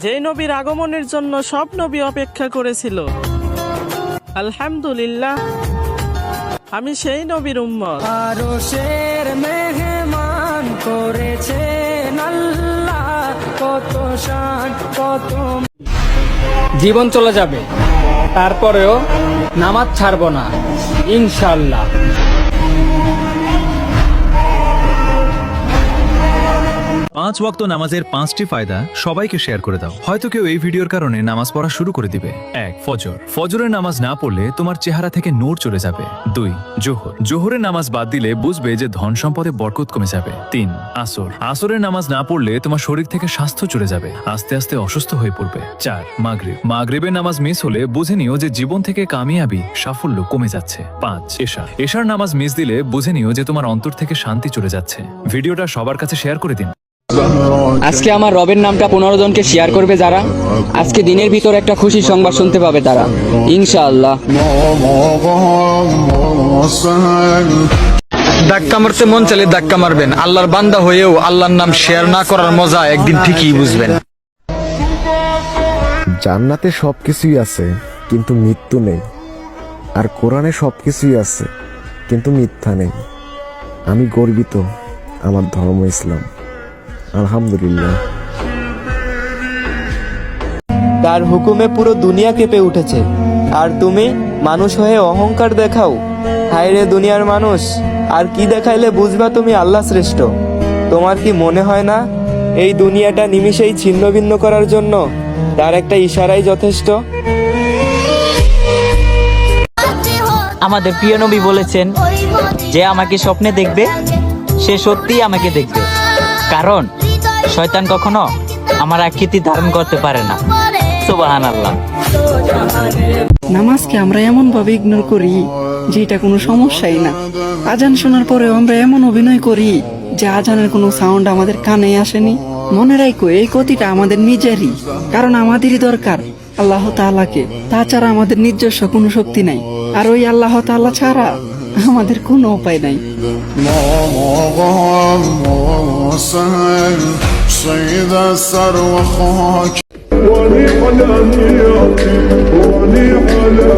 যে নবীর আগমনের জন্য সব নবী অপেক্ষা করেছিল। আলহামদুলিল্লাহ, আমি সেই নবীর উম্মত। আরশের মেহমান করেছেন আল্লাহ, কত শান কত। জীবন চলে যাবে, তারপরেও নামাজ ছাড়বো না ইনশাআল্লাহ। 5 ওয়াক্ত নামাজের 5টি ফায়দা সবাইকে শেয়ার করে দাও। হয়তো কেউ এই ভিডিওর কারণে নামাজ পড়া শুরু করে দিবে। 1. ফজর। ফজরের নামাজ না পড়লে তোমার চেহারা থেকে নূর চলে যাবে। 2. জোহর। জোহরের নামাজ বাদ দিলে বুঝবে যে ধন সম্পদে বরকত কমে যাবে। 3. আসর। আসরের নামাজ না পড়লে তোমার শরীর থেকে স্বাস্থ্য চলে যাবে, আস্তে আস্তে অসুস্থ হয়ে পড়বে। 4. মাগরিব। মাগরিবের নামাজ মিস হলে বুঝে নিও যে জীবন থেকে কামিয়াবি সাফল্য কমে যাচ্ছে। 5. এশা। এশার নামাজ মিস দিলে বুঝে নিও যে তোমার অন্তর থেকে শান্তি চলে যাচ্ছে। ভিডিওটা সবার কাছে শেয়ার করে দিন। আজকে আমার রবের নামটা 15 জনকে শেয়ার করবে যারা, আজকে দিনের ভিতর একটা খুশির সংবাদ শুনতে পাবে তারা ইনশাআল্লাহ। ধাক্কা মারতে মন চাইলে ধাক্কা মারবেন, আল্লাহর বান্দা হয়েও আল্লাহর নাম শেয়ার না করার মজা একদিন ঠিকই বুঝবেন। জান্নাতে সবকিছুই আছে কিন্তু মৃত্যু নেই, আর কোরআনে সবকিছুই আছে কিন্তু মিথ্যা নেই। আমি গর্বিত আমার ধর্ম ইসলাম, আলহামদুলিল্লাহ। তার হুকুমে পুরো দুনিয়া কেঁপে উঠেছে, আর তুমি মানুষ হয়ে অহংকার দেখাও। হায় রে দুনিয়ার মানুষ, আর কি দেখাইলে বুঝবা তুমি আল্লাহ শ্রেষ্ঠ? তোমার কি মনে হয় না এই দুনিয়াটা নিমিষেই ছিন্ন ভিন্ন করার জন্য তার একটা ইশারাই যথেষ্ট? আমাদের প্রিয় নবী বলেছেন, যে আমাকে স্বপ্নে দেখবে সে সত্যিই আমাকে দেখবে, কারণ শয়তান কখনো আমার আকৃতি ধারণ করতে পারে না। সুবহানাল্লাহ। নামাজকে আমরা এমন ভাবে ইগনোর করি যে এটা কোনো সমস্যাই না। আজান শোনার পরেও আমরা এমন অভিনয় করি যে আজানের কোনো সাউন্ড আমাদের কানে আসেনি। মনে রাখো, এই গতিটা আমাদের নিজেরই, কারণ আমাদেরই দরকার আল্লাহ তাআলাকে। তাছাড়া আমাদের নিজস্ব কোনো শক্তি নাই, আর ওই আল্লাহ তাআলা ছাড়া আমাদের কোনো উপায় নাই। ولي على